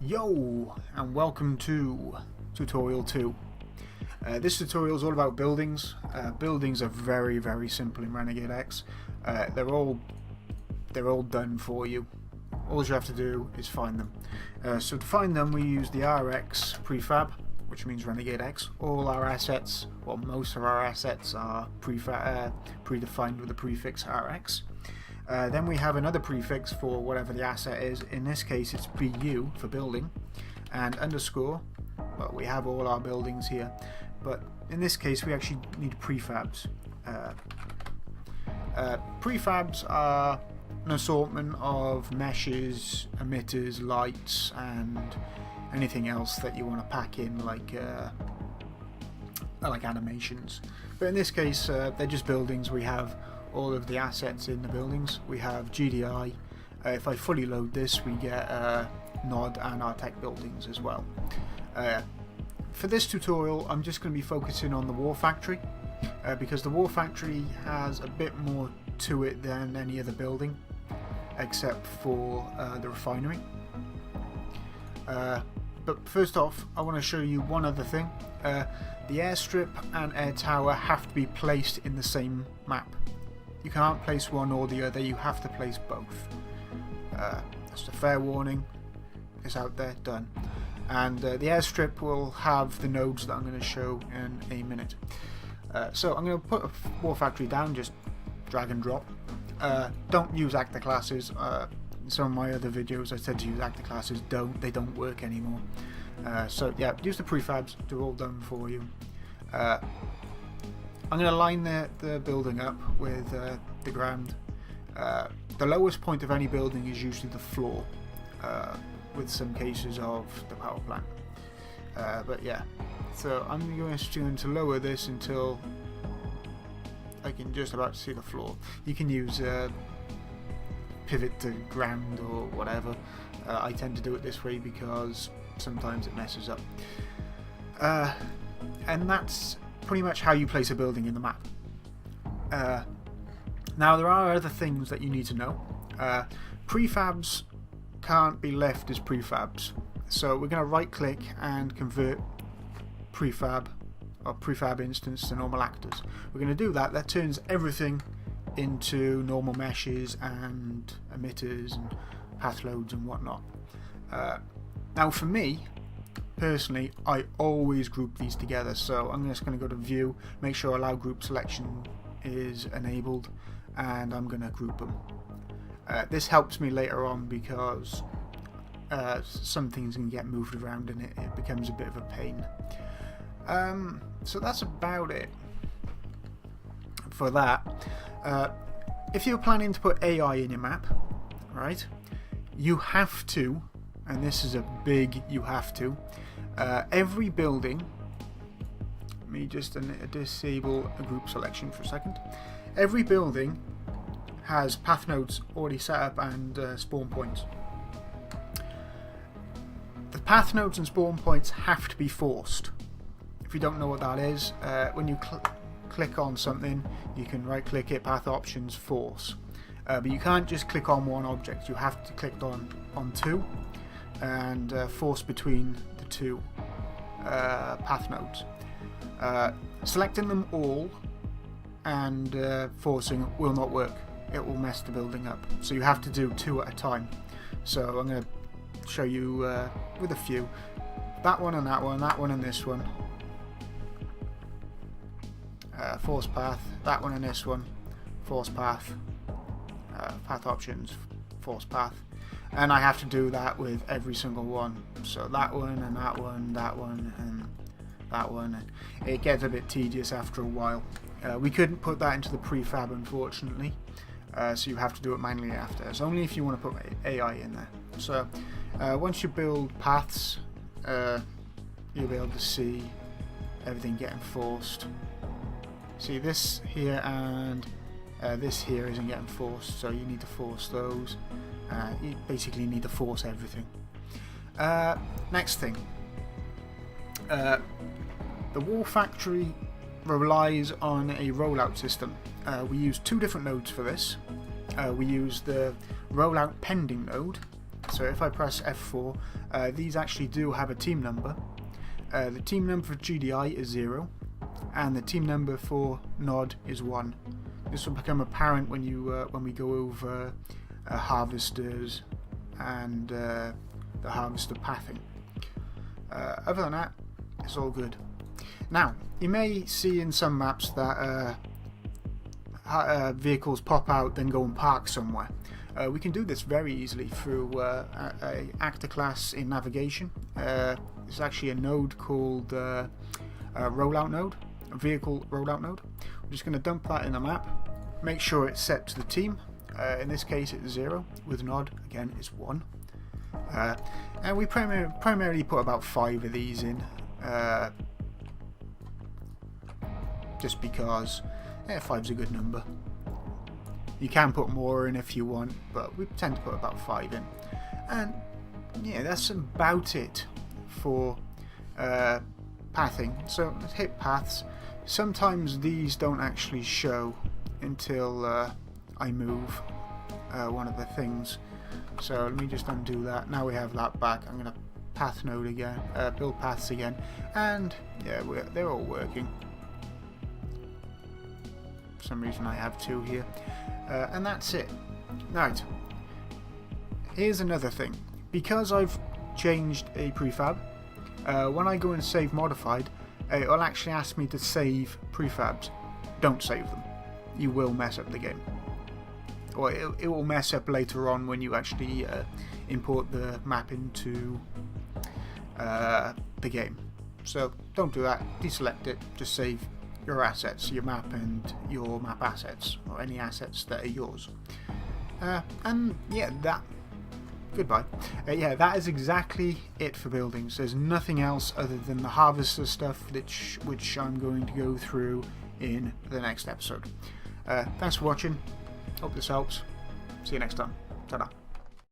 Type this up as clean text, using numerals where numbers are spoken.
Yo, and welcome to tutorial 2. This tutorial is all about buildings. Buildings are very simple in Renegade X. They're all done for you. All you have to do is find them. So to find them, we use the RX prefab, which means Renegade X. All our assets, well, most of our assets are predefined with the prefix RX. Then we have another prefix for whatever the asset is. In this case it's BU for building, and underscore. Well, we have all our buildings here, but in this case we actually need prefabs. Prefabs are an assortment of meshes, emitters, lights, and anything else that you want to pack in, like animations. But in this case they're just buildings. We have all of the assets in the buildings. We have GDI. If I fully load this, we get NOD and our tech buildings as well. For this tutorial, I'm just going to be focusing on the War Factory, because the War Factory has a bit more to it than any other building, except for the refinery. But first off, I want to show you one other thing. The airstrip and air tower have to be placed in the same map. You can't place one or the other, you have to place both. Just a fair warning. It's out there, done. And the airstrip will have the nodes that I'm going to show in a minute. So I'm going to put a War Factory down, just drag and drop. Don't use actor classes. In some of my other videos I said to use actor classes. They don't work anymore. So yeah, use the prefabs, they're all done for you. I'm going to line the building up with the ground. The lowest point of any building is usually the floor, with some cases of the power plant. But yeah, so I'm going to lower this until I can just about see the floor. You can use pivot to ground or whatever. I tend to do it this way because sometimes it messes up. And that's pretty much how you place a building in the map. Now there are other things that you need to know. Prefabs can't be left as prefabs, so we're going to right click and convert prefab or prefab instance to normal actors. We're going to do that. That turns everything into normal meshes and emitters and path loads and whatnot. Now for me personally, I always group these together, so I'm just going to go to View, make sure Allow Group Selection is enabled, and I'm going to group them. This helps me later on because some things can get moved around and it becomes a bit of a pain. So that's about it for that. If you're planning to put AI in your map, right, you have to, and this is a big you have to, every building, let me just disable a group selection for a second. Every building has path nodes already set up and spawn points. The path nodes and spawn points have to be forced. If you don't know what that is, when you click on something, you can right click it, path options, force. But you can't just click on one object, you have to click on two and force between the two path nodes. Selecting them all and forcing will not work. It will mess the building up. So you have to do two at a time. So I'm going to show you with a few. That one and that one and this one. Force path. That one and this one. Force path. Path options. Force path. And I have to do that with every single one. So that one and that one, that one and that one. And it gets a bit tedious after a while. We couldn't put that into the prefab, unfortunately. So you have to do it manually after. It's only if you want to put AI in there. So once you build paths, you'll be able to see everything getting forced. See, this here and this here isn't getting forced, so you need to force those. You basically need to force everything. Next thing, the War Factory relies on a rollout system. We use two different nodes for this. We use the rollout pending node, So if I press F4, these actually do have a team number. The team number for GDI is 0, and the team number for Nod is 1. This will become apparent when we go over harvesters and the harvester pathing. Other than that, it's all good. Now, you may see in some maps that vehicles pop out then go and park somewhere. We can do this very easily through a actor class in navigation. It's actually a node called rollout node, a vehicle rollout node. I'm just going to dump that in the map, make sure it's set to the team. In this case it's 0, with Nod again it's 1. And we primarily put about 5 of these in, just because 5's a good number. You can put more in if you want, but we tend to put about 5 in. And yeah, that's about it for pathing. So let's hit paths. Sometimes these don't actually show until I move one of the things. So let me just undo that. Now we have that back. I'm going to path node again, build paths again, and yeah, they're all working. For some reason I have 2 here, and that's it. Right, here's another thing. Because I've changed a prefab, when I go and save modified, it will actually ask me to save prefabs. Don't save them. You will mess up the game. Or it will mess up later on when you actually import the map into the game. So don't do that. Deselect it. Just save your assets, your map and your map assets, or any assets that are yours. And yeah, goodbye. Yeah, that is exactly it for buildings. There's nothing else other than the harvester stuff, which I'm going to go through in the next episode. Thanks for watching. Hope this helps. See you next time. Ta-da.